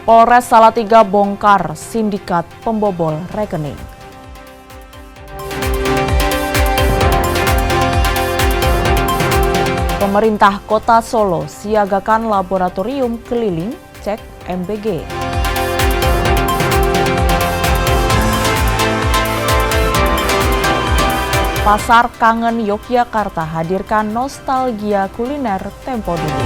Polres Salatiga bongkar sindikat pembobol rekening. Pemerintah Kota Solo siagakan laboratorium keliling cek MBG. Pasar Kangen Yogyakarta hadirkan nostalgia kuliner tempo dulu.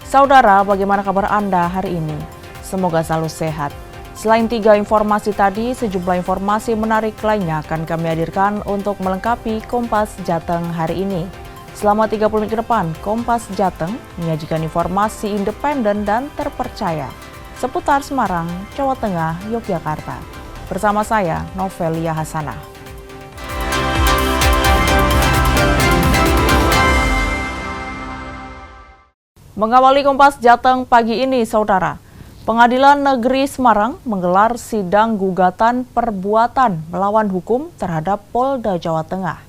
Saudara, bagaimana kabar Anda hari ini? Semoga selalu sehat. Selain 3 informasi tadi, sejumlah informasi menarik lainnya akan kami hadirkan untuk melengkapi Kompas Jateng hari ini. Selama 30 menit ke depan, Kompas Jateng menyajikan informasi independen dan terpercaya seputar Semarang, Jawa Tengah, Yogyakarta. Bersama saya, Novelia Hasanah. Mengawali Kompas Jateng pagi ini, Saudara, Pengadilan Negeri Semarang menggelar sidang gugatan perbuatan melawan hukum terhadap Polda Jawa Tengah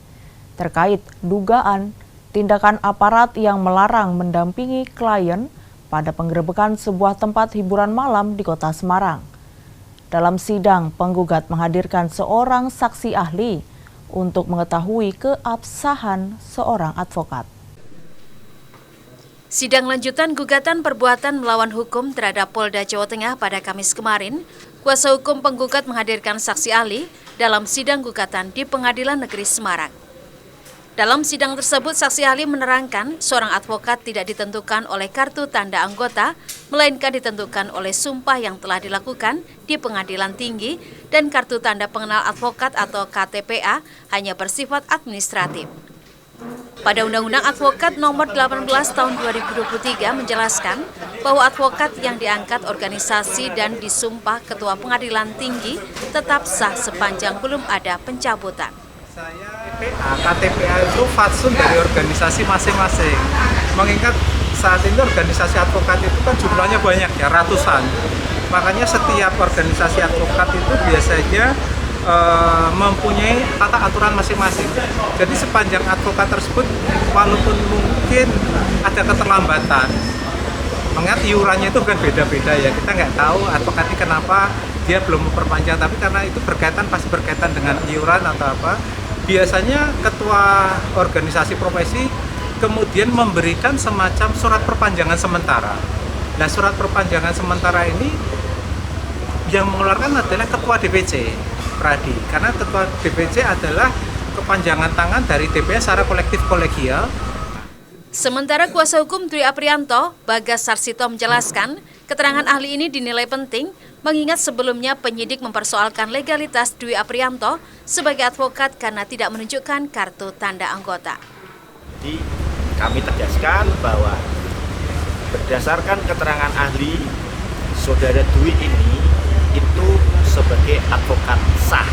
terkait dugaan tindakan aparat yang melarang mendampingi klien pada penggerebekan sebuah tempat hiburan malam di Kota Semarang. Dalam sidang, penggugat menghadirkan seorang saksi ahli untuk mengetahui keabsahan seorang advokat. Sidang lanjutan gugatan perbuatan melawan hukum terhadap Polda Jawa Tengah pada Kamis kemarin, kuasa hukum penggugat menghadirkan saksi ahli dalam sidang gugatan di Pengadilan Negeri Semarang. Dalam sidang tersebut, saksi ahli menerangkan seorang advokat tidak ditentukan oleh kartu tanda anggota, melainkan ditentukan oleh sumpah yang telah dilakukan di Pengadilan Tinggi dan kartu tanda pengenal advokat atau KTPA hanya bersifat administratif. Pada Undang-Undang Advokat Nomor 18 Tahun 2023 menjelaskan bahwa advokat yang diangkat organisasi dan disumpah Ketua Pengadilan Tinggi tetap sah sepanjang belum ada pencabutan. KTPA itu fatsun dari organisasi masing-masing. Mengingat saat ini organisasi advokat itu kan jumlahnya banyak ya, ratusan. Makanya setiap organisasi advokat itu biasanya mempunyai tata aturan masing-masing. Jadi sepanjang advokat tersebut, walaupun mungkin ada keterlambatan, mengingat iurannya itu kan beda-beda ya. Kita nggak tahu advokat ini kenapa dia belum memperpanjang, tapi karena itu pasti berkaitan dengan iuran atau apa. Biasanya ketua organisasi profesi kemudian memberikan semacam surat perpanjangan sementara. Nah, surat perpanjangan sementara ini yang mengeluarkan adalah ketua DPC. Pradi, karena ketua DPC adalah kepanjangan tangan dari DPS secara kolektif kolegial. Sementara kuasa hukum Dwi Aprianto, Bagas Sarsito menjelaskan, keterangan ahli ini dinilai penting mengingat sebelumnya penyidik mempersoalkan legalitas Dwi Aprianto sebagai advokat karena tidak menunjukkan kartu tanda anggota. Jadi kami tegaskan bahwa berdasarkan keterangan ahli, saudara Dwi ini itu sebagai advokat sah.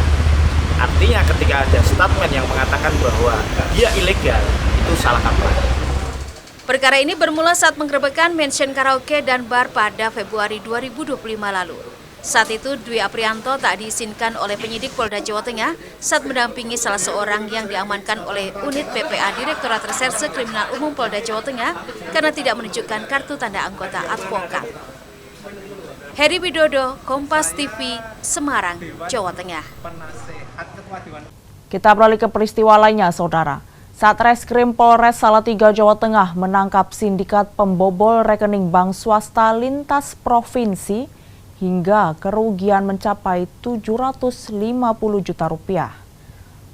Artinya ketika ada statement yang mengatakan bahwa dia ilegal, itu salah kaprah. Perkara ini bermula saat penggerebekan Mansion Karaoke dan Bar pada Februari 2025 lalu. Saat itu Dwi Aprianto tak diizinkan oleh penyidik Polda Jawa Tengah saat mendampingi salah seorang yang diamankan oleh unit PPA Direktorat Reserse Kriminal Umum Polda Jawa Tengah karena tidak menunjukkan kartu tanda anggota advokat. Heri Widodo, Kompas TV, Semarang, Jawa Tengah. Kita beralih ke peristiwa lainnya, Saudara. Satreskrim Polres Salatiga, Jawa Tengah menangkap sindikat pembobol rekening bank swasta lintas provinsi hingga kerugian mencapai 750 juta rupiah.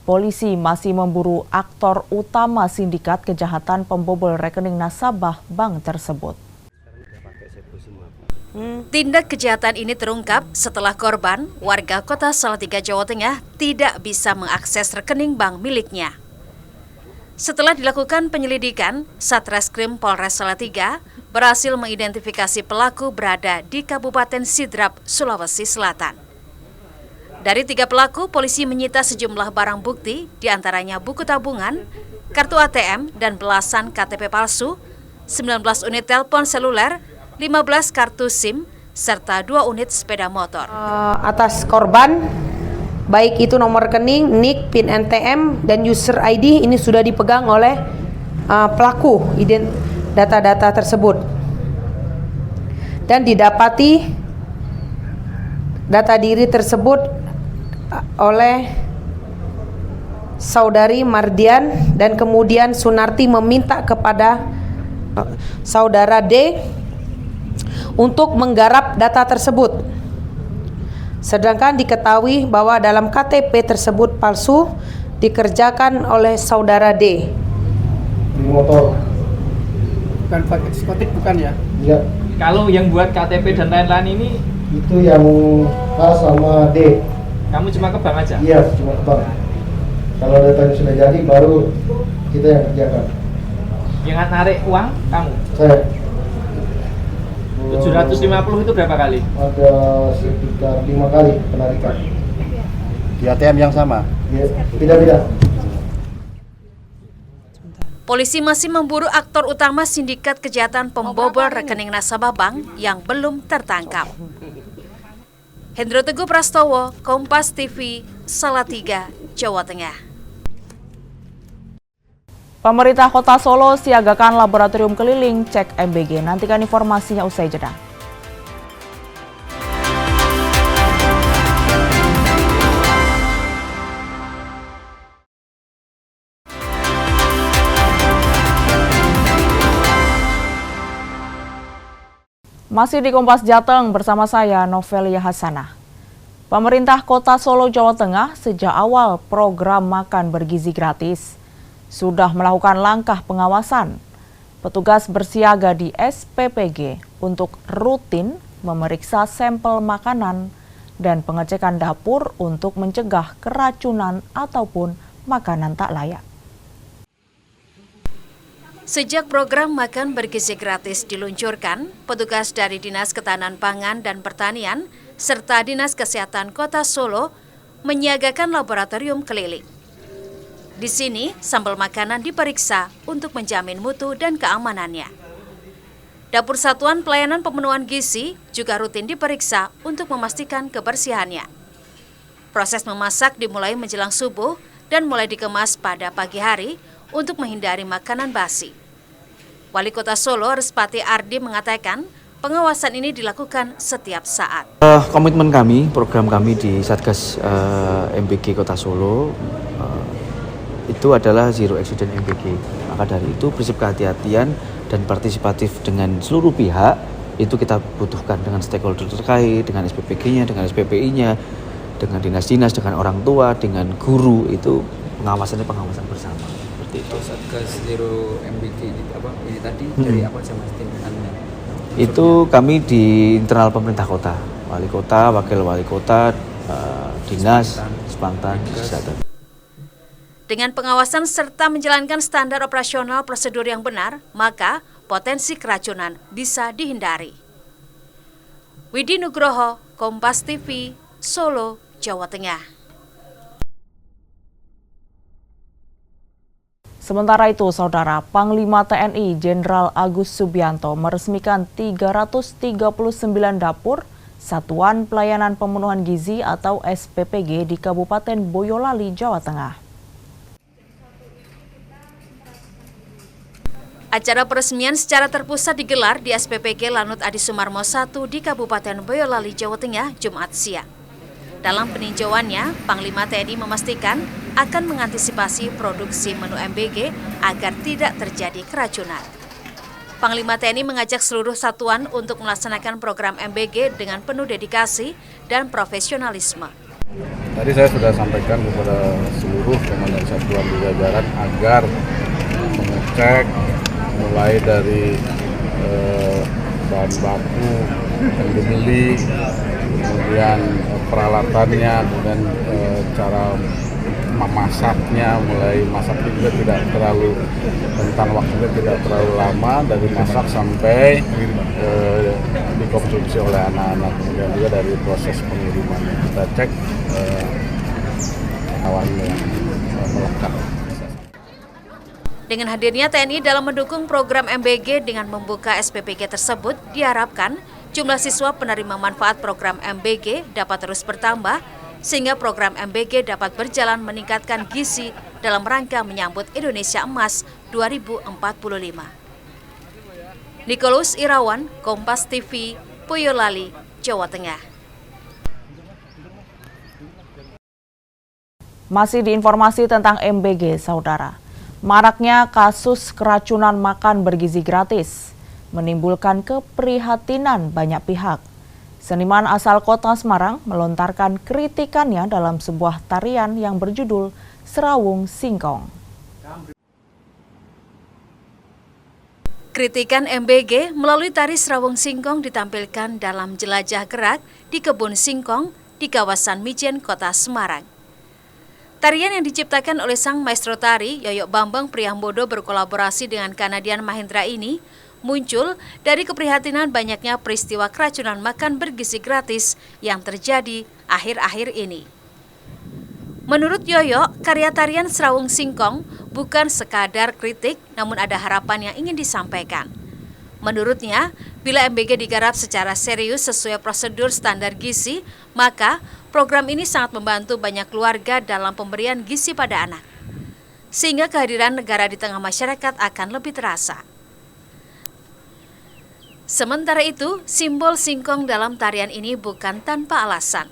Polisi masih memburu aktor utama sindikat kejahatan pembobol rekening nasabah bank tersebut. Tindak kejahatan ini terungkap setelah korban, warga kota Salatiga, Jawa Tengah, tidak bisa mengakses rekening bank miliknya. Setelah dilakukan penyelidikan, Satreskrim Polres Salatiga berhasil mengidentifikasi pelaku berada di Kabupaten Sidrap, Sulawesi Selatan. Dari 3 pelaku, polisi menyita sejumlah barang bukti, diantaranya buku tabungan, kartu ATM, dan belasan KTP palsu, 19 unit telepon seluler, 15 kartu SIM, serta 2 unit sepeda motor. Atas korban baik itu nomor rekening, NIK, PIN NTM, dan user ID ini sudah dipegang oleh pelaku data-data tersebut. Dan didapati data diri tersebut oleh Saudari Mardian, dan kemudian Sunarti meminta kepada Saudara D untuk menggarap data tersebut. Sedangkan diketahui bahwa dalam KTP tersebut palsu dikerjakan oleh Saudara D. Di motor. Bukan pakai diskotik, bukan ya? Iya. Kalau yang buat KTP dan lain-lain ini, Itu yang A sama D. kamu cuma ke bank aja? Iya, cuma ke bank. Kalau datanya sudah jadi, baru kita yang kerjakan. Yang narik uang kamu? Saya. 750 itu berapa kali? Ada sekitar 5 kali penarikan. Di ATM yang sama? Ya, beda-beda. Polisi masih memburu aktor utama sindikat kejahatan pembobol rekening nasabah bank yang belum tertangkap. Hendro Teguh Prastowo, Kompas TV, Salatiga, Jawa Tengah. Pemerintah Kota Solo siagakan laboratorium keliling cek MBG. Nantikan informasinya usai jeda. Masih di Kompas Jateng bersama saya Novelia Hasanah. Pemerintah Kota Solo, Jawa Tengah sejak awal program makan bergizi gratis sudah melakukan langkah pengawasan. Petugas bersiaga di SPPG untuk rutin memeriksa sampel makanan dan pengecekan dapur untuk mencegah keracunan ataupun makanan tak layak. Sejak program makan bergizi gratis diluncurkan, petugas dari Dinas Ketahanan Pangan dan Pertanian serta Dinas Kesehatan Kota Solo menyiagakan laboratorium keliling. Di sini, sampel makanan diperiksa untuk menjamin mutu dan keamanannya. Dapur Satuan Pelayanan Pemenuhan Gizi juga rutin diperiksa untuk memastikan kebersihannya. Proses memasak dimulai menjelang subuh dan mulai dikemas pada pagi hari untuk menghindari makanan basi. Wali Kota Solo, Respati Ardi, mengatakan pengawasan ini dilakukan setiap saat. Komitmen kami, program kami di Satgas MBG Kota Solo itu adalah Zero Accident MBG. Maka dari itu prinsip kehati-hatian dan partisipatif dengan seluruh pihak itu kita butuhkan dengan stakeholder terkait, dengan SPPG-nya, dengan SPPI-nya, dengan dinas-dinas, dengan orang tua, dengan guru, itu pengawasan bersama. Seperti itu. Satgas Zero MBG ini tadi dari apa aja Mas timnya? Itu kami di internal pemerintah kota, wali kota, wakil wali kota, dinas, Spantan, kesehatan. Dengan pengawasan serta menjalankan standar operasional prosedur yang benar, maka potensi keracunan bisa dihindari. Widi Nugroho, Kompas TV, Solo, Jawa Tengah. Sementara itu, Saudara, Panglima TNI Jenderal Agus Subianto meresmikan 339 dapur Satuan Pelayanan Pemenuhan Gizi atau SPPG di Kabupaten Boyolali, Jawa Tengah. Acara peresmian secara terpusat digelar di SPPG Lanut Adi Sumarmo 1 di Kabupaten Boyolali, Jawa Tengah, Jumat siang. Dalam peninjauannya, Panglima TNI memastikan akan mengantisipasi produksi menu MBG agar tidak terjadi keracunan. Panglima TNI mengajak seluruh satuan untuk melaksanakan program MBG dengan penuh dedikasi dan profesionalisme. Tadi saya sudah sampaikan kepada seluruh komandan satuan di jajaran agar mengecek mulai dari bahan baku yang dibeli, kemudian peralatannya, kemudian cara memasaknya, mulai masak juga tidak terlalu rentang waktunya, tidak terlalu lama dari masak sampai dikonsumsi oleh anak-anak. Kemudian juga dari proses pengiriman kita cek awalnya melekat. Dengan hadirnya TNI dalam mendukung program MBG dengan membuka SPPG tersebut, diharapkan jumlah siswa penerima manfaat program MBG dapat terus bertambah sehingga program MBG dapat berjalan meningkatkan gizi dalam rangka menyambut Indonesia Emas 2045. Nicholas Irawan, Kompas TV, Boyolali, Jawa Tengah. Masih di informasi tentang MBG, Saudara. Maraknya kasus keracunan makan bergizi gratis menimbulkan keprihatinan banyak pihak. Seniman asal kota Semarang melontarkan kritikannya dalam sebuah tarian yang berjudul Serawung Singkong. Kritikan MBG melalui tari Serawung Singkong ditampilkan dalam jelajah gerak di kebun singkong di kawasan Mijen, kota Semarang. Tarian yang diciptakan oleh sang maestro tari Yoyo Bambang Priambodo berkolaborasi dengan Kanadian Mahendra ini muncul dari keprihatinan banyaknya peristiwa keracunan makan bergizi gratis yang terjadi akhir-akhir ini. Menurut Yoyo, karya tarian Serawung Singkong bukan sekadar kritik, namun ada harapan yang ingin disampaikan. Menurutnya, bila MBG digarap secara serius sesuai prosedur standar gizi, maka program ini sangat membantu banyak keluarga dalam pemberian gizi pada anak. Sehingga kehadiran negara di tengah masyarakat akan lebih terasa. Sementara itu, simbol singkong dalam tarian ini bukan tanpa alasan.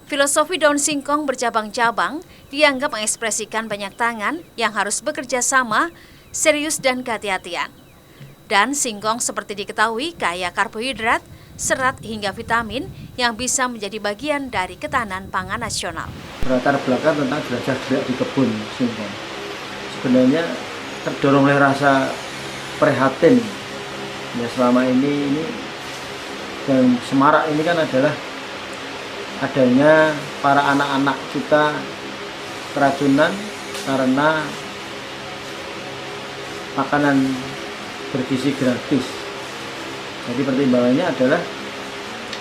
Filosofi daun singkong bercabang-cabang dianggap mengekspresikan banyak tangan yang harus bekerja sama, serius dan kehati-hatian. Dan singkong seperti diketahui kaya karbohidrat, serat hingga vitamin yang bisa menjadi bagian dari ketahanan pangan nasional. Berlatar belakang tentang jelajah gerak di kebun singkong. Sebenarnya terdorong oleh rasa prihatin. Ya selama ini dan semarak ini kan adalah adanya para anak-anak kita keracunan karena makanan bergizi gratis. Jadi pertimbangannya adalah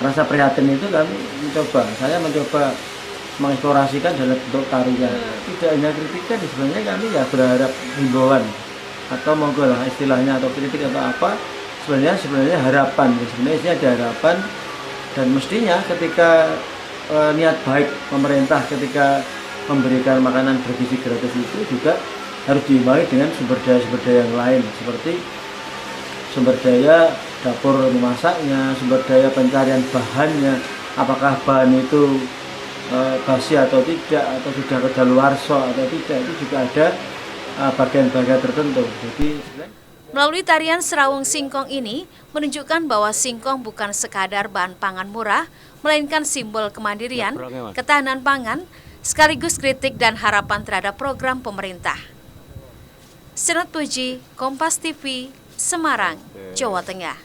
rasa prihatin itu saya mencoba mengeksplorasikan dalam bentuk tarian. Tidak hanya kritikan, sebenarnya kami ya berharap himbauan atau monggo lah istilahnya atau kritik atau apa. Sebenarnya harapan, sebenarnya ada harapan dan mestinya ketika niat baik pemerintah ketika memberikan makanan bergizi gratis itu juga harus diimbangi dengan sumber daya yang lain seperti sumber daya dapur memasaknya, sumber daya pencarian bahannya, apakah bahan itu basi atau tidak, atau sudah kadaluarsa atau tidak, itu juga ada bagian-bagian tertentu. Jadi melalui tarian Serawung Singkong ini menunjukkan bahwa singkong bukan sekadar bahan pangan murah, melainkan simbol kemandirian, ketahanan pangan, sekaligus kritik dan harapan terhadap program pemerintah. Senat Puji, Kompas TV, Semarang, Jawa Tengah.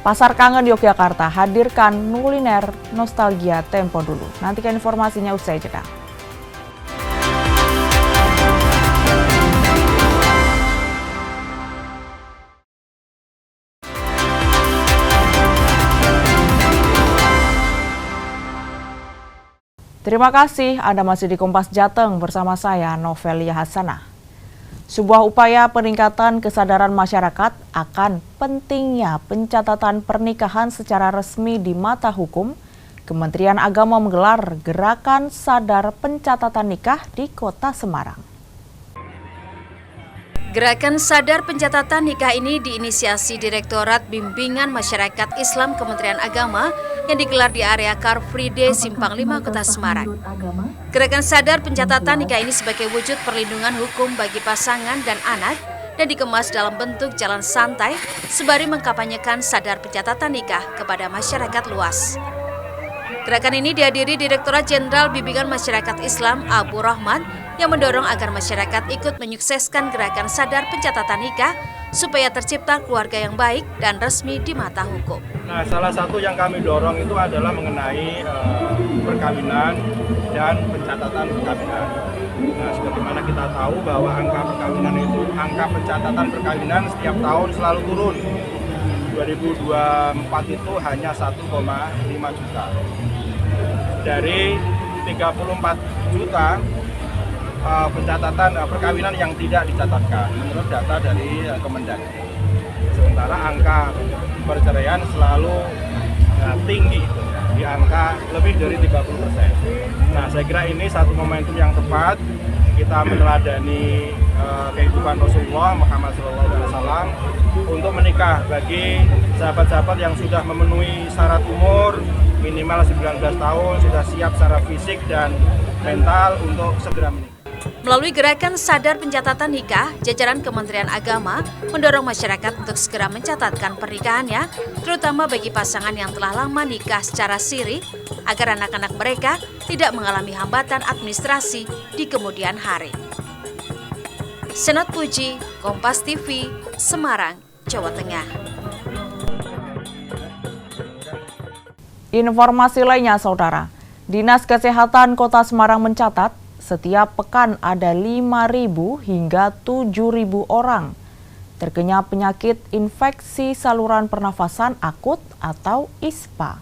Pasar Kangen Yogyakarta hadirkan kuliner nostalgia tempo dulu. Nantikan informasinya usai jeda. Terima kasih Anda masih di Kompas Jateng bersama saya Novelia Hasanah. Sebuah upaya peningkatan kesadaran masyarakat akan pentingnya pencatatan pernikahan secara resmi di mata hukum, Kementerian Agama menggelar Gerakan Sadar Pencatatan Nikah di Kota Semarang. Gerakan Sadar Pencatatan Nikah ini diinisiasi Direktorat Bimbingan Masyarakat Islam Kementerian Agama yang digelar di area Car Free Day Simpang 5 Kota Semarang. Gerakan Sadar Pencatatan Nikah ini sebagai wujud perlindungan hukum bagi pasangan dan anak dan dikemas dalam bentuk jalan santai sembari mengkampanyekan sadar pencatatan nikah kepada masyarakat luas. Gerakan ini dihadiri Direktorat Jenderal Bimbingan Masyarakat Islam Abu Rahman yang mendorong agar masyarakat ikut menyukseskan gerakan sadar pencatatan nikah supaya tercipta keluarga yang baik dan resmi di mata hukum. Nah, salah satu yang kami dorong itu adalah mengenai perkawinan dan pencatatan perkawinan. Nah, sebagaimana kita tahu bahwa angka pencatatan perkawinan setiap tahun selalu turun. 2024 itu hanya 1,5 juta. Dari 34 juta pencatatan perkawinan yang tidak dicatatkan menurut data dari Kemendagri. Sementara angka perceraian selalu tinggi di angka lebih dari 30%. Nah, saya kira ini satu momentum yang tepat kita meneladani kehidupan Rasulullah Muhammad SAW untuk menikah bagi sahabat-sahabat yang sudah memenuhi syarat umur minimal 19 tahun, sudah siap secara fisik dan mental untuk segera menikah. Melalui gerakan sadar pencatatan nikah, jajaran Kementerian Agama mendorong masyarakat untuk segera mencatatkan pernikahannya, terutama bagi pasangan yang telah lama nikah secara siri, agar anak-anak mereka tidak mengalami hambatan administrasi di kemudian hari. Senat Puji, Kompas TV, Semarang, Jawa Tengah. Informasi lainnya, Saudara. Dinas Kesehatan Kota Semarang mencatat setiap pekan ada 5.000 hingga 7.000 orang terkena penyakit infeksi saluran pernafasan akut atau ISPA.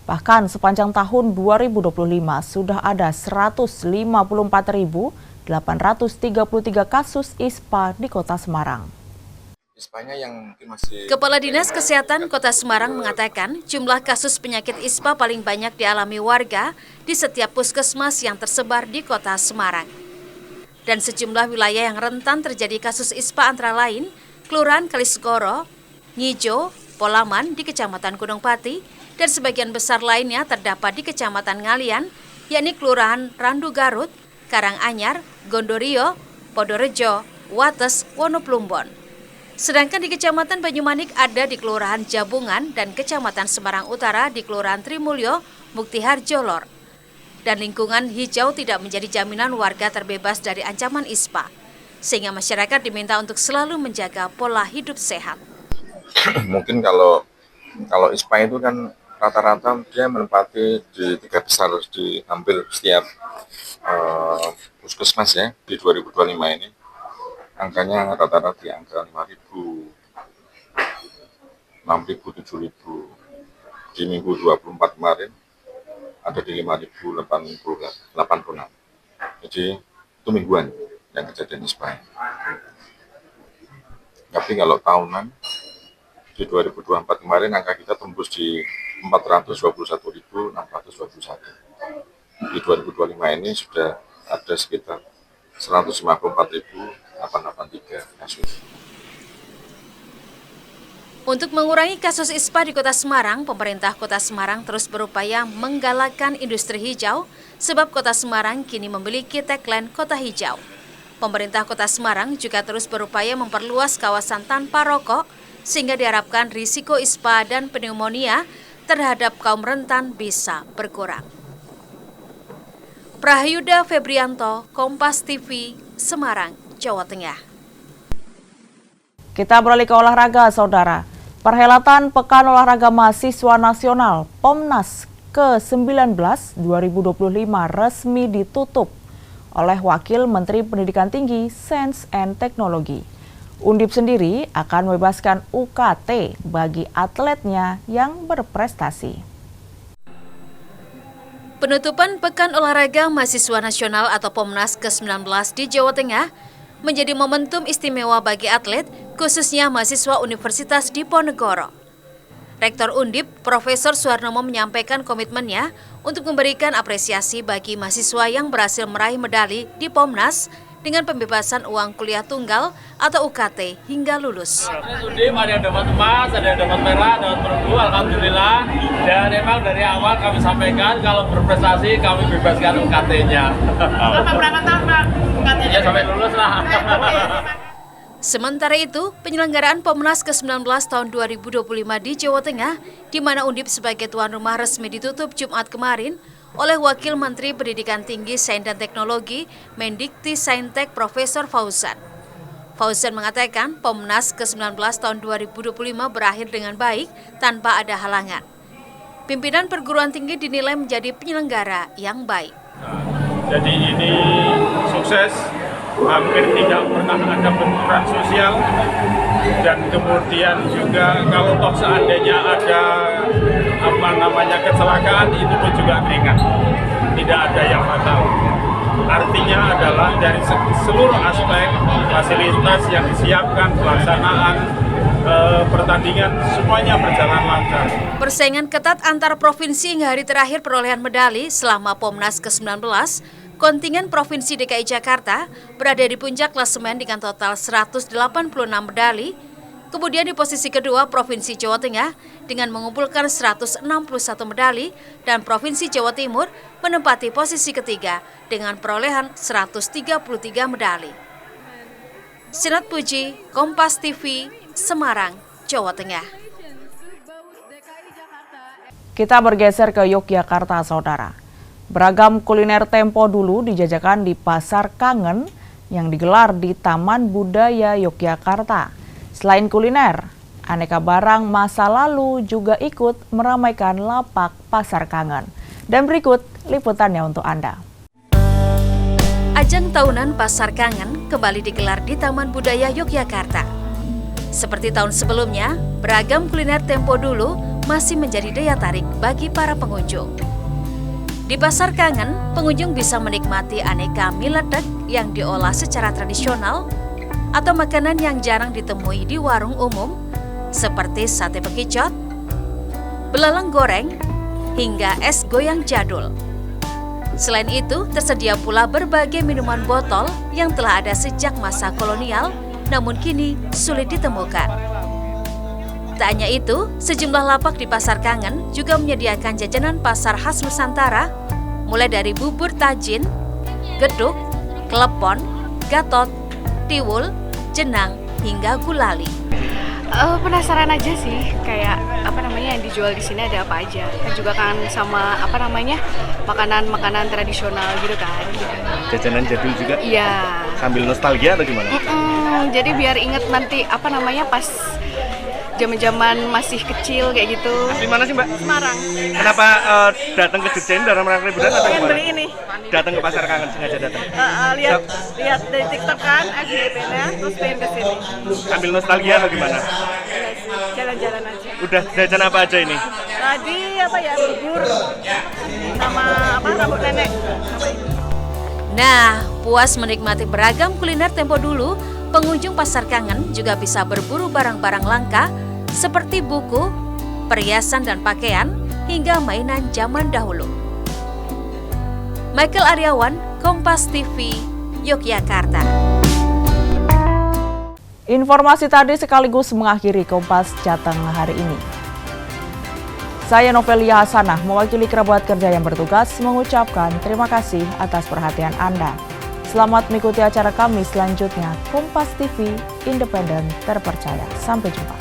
Bahkan sepanjang tahun 2025 sudah ada 154.833 kasus ISPA di Kota Semarang. Kepala Dinas Kesehatan Kota Semarang mengatakan jumlah kasus penyakit ISPA paling banyak dialami warga di setiap puskesmas yang tersebar di Kota Semarang. Dan sejumlah wilayah yang rentan terjadi kasus ISPA antara lain Kelurahan Kalisgoro, Ngijo, Polaman di Kecamatan Gunung Pati, dan sebagian besar lainnya terdapat di Kecamatan Ngalian, yakni Kelurahan Randu Garut, Karanganyar, Gondorio, Podorejo, Wates, Wonoplumbon. Sedangkan di Kecamatan Banyumanik ada di Kelurahan Jabungan dan Kecamatan Semarang Utara di Kelurahan Trimulyo, Muktiharjo Lor. Dan lingkungan hijau tidak menjadi jaminan warga terbebas dari ancaman ISPA, sehingga masyarakat diminta untuk selalu menjaga pola hidup sehat. Mungkin kalau ISPA itu kan rata-rata dia menempati di 3 besar di hampir setiap puskesmas ya di 2025 ini. Angkanya rata-rata di angka 5.000, 6.000, 7.000. Di minggu 24 kemarin ada di 5.086. Jadi itu mingguan yang kejadian ISPA. Tapi kalau tahunan di 2024 kemarin angka kita tembus di 421.621. Di 2025 ini sudah ada sekitar 154.883 kasus. Untuk mengurangi kasus ISPA di Kota Semarang, pemerintah Kota Semarang terus berupaya menggalakkan industri hijau, sebab Kota Semarang kini memiliki tagline Kota Hijau. Pemerintah Kota Semarang juga terus berupaya memperluas kawasan tanpa rokok, sehingga diharapkan risiko ISPA dan pneumonia terhadap kaum rentan bisa berkurang. Prahyuda Febrianto, Kompas TV, Semarang, Jawa Tengah. Kita beralih ke olahraga, Saudara. Perhelatan Pekan Olahraga Mahasiswa Nasional POMNAS ke-19 2025 resmi ditutup oleh Wakil Menteri Pendidikan Tinggi, Sains and Teknologi. Undip sendiri akan membebaskan UKT bagi atletnya yang berprestasi. Penutupan Pekan Olahraga Mahasiswa Nasional atau POMNAS ke-19 di Jawa Tengah menjadi momentum istimewa bagi atlet, khususnya mahasiswa Universitas Diponegoro. Rektor Undip, Profesor Suharnomo menyampaikan komitmennya untuk memberikan apresiasi bagi mahasiswa yang berhasil meraih medali di POMNAS dengan pembebasan uang kuliah tunggal atau UKT hingga lulus. Undip ada yang dapat emas, ada yang dapat perak, dapat perunggu, alhamdulillah. Dan memang dari awal kami sampaikan kalau berprestasi kami bebaskan UKT-nya. Sampai berapa tahun Pak UKT-nya? Ya sampai lulus lah. Sementara itu, penyelenggaraan POMNAS ke-19 tahun 2025 di Jawa Tengah, di mana Undip sebagai tuan rumah resmi ditutup Jumat kemarin oleh Wakil Menteri Pendidikan Tinggi, Sains dan Teknologi, Mendikti Saintek Profesor Fauzan. Fauzan mengatakan POMNAS ke-19 tahun 2025 berakhir dengan baik tanpa ada halangan. Pimpinan perguruan tinggi dinilai menjadi penyelenggara yang baik. Jadi ini sukses, hampir tidak pernah ada benturan sosial, dan kemudian juga kalau toh seandainya ada kecelakaan itu pun juga ringan, tidak ada yang fatal. Artinya adalah dari seluruh aspek fasilitas yang disiapkan, pelaksanaan pertandingan semuanya berjalan lancar. Persaingan ketat antar provinsi hingga hari terakhir perolehan medali selama Pomnas ke-19, kontingen Provinsi DKI Jakarta berada di puncak klasemen dengan total 186 medali. Kemudian di posisi kedua Provinsi Jawa Tengah dengan mengumpulkan 161 medali dan Provinsi Jawa Timur menempati posisi ketiga dengan perolehan 133 medali. Sinat Puji, Kompas TV, Semarang, Jawa Tengah. Kita bergeser ke Yogyakarta, Saudara. Beragam kuliner tempo dulu dijajakan di Pasar Kangen yang digelar di Taman Budaya Yogyakarta. Selain kuliner, aneka barang masa lalu juga ikut meramaikan lapak Pasar Kangen. Dan berikut liputannya untuk Anda. Ajang tahunan Pasar Kangen kembali digelar di Taman Budaya Yogyakarta. Seperti tahun sebelumnya, beragam kuliner tempo dulu masih menjadi daya tarik bagi para pengunjung. Di Pasar Kangen, pengunjung bisa menikmati aneka mie ledek yang diolah secara tradisional atau makanan yang jarang ditemui di warung umum seperti sate bekicot, belalang goreng, hingga es goyang jadul. Selain itu, tersedia pula berbagai minuman botol yang telah ada sejak masa kolonial, namun kini sulit ditemukan. Tak hanya itu, sejumlah lapak di Pasar Kangen juga menyediakan jajanan pasar khas Nusantara, mulai dari bubur tajin, geduk, klepon, gatot, tiwul, jenang, hingga gulali. Penasaran aja sih, kayak yang dijual di sini ada apa aja. Kan juga kan sama makanan-makanan tradisional gitu kan. Jajanan jadul juga? Iya. Sambil nostalgia atau gimana? Jadi biar inget nanti pas zaman-zaman masih kecil kayak gitu. Asli mana sih, Mbak? Semarang. Kenapa datang ke Jogja dalam rangka liburan atau Pengen gimana? beli ini. Datang ke Pasar Kangen, sengaja datang. Lihat dari TikTok kan, FYP-nya, terus pengen ke sini. Sambil nostalgia atau gimana? Jalan-jalan aja. Udah jajan apa aja ini? Tadi bubur sama rambut nenek. Nah, puas menikmati beragam kuliner tempo dulu, pengunjung Pasar Kangen juga bisa berburu barang-barang langka seperti buku, perhiasan dan pakaian, hingga mainan zaman dahulu. Michael Aryawan, Kompas TV, Yogyakarta. Informasi tadi sekaligus mengakhiri Kompas Jateng hari ini. Saya Novelia Hasanah, mewakili kerabat kerja yang bertugas, mengucapkan terima kasih atas perhatian Anda. Selamat mengikuti acara kami selanjutnya, Kompas TV, independen, terpercaya. Sampai jumpa.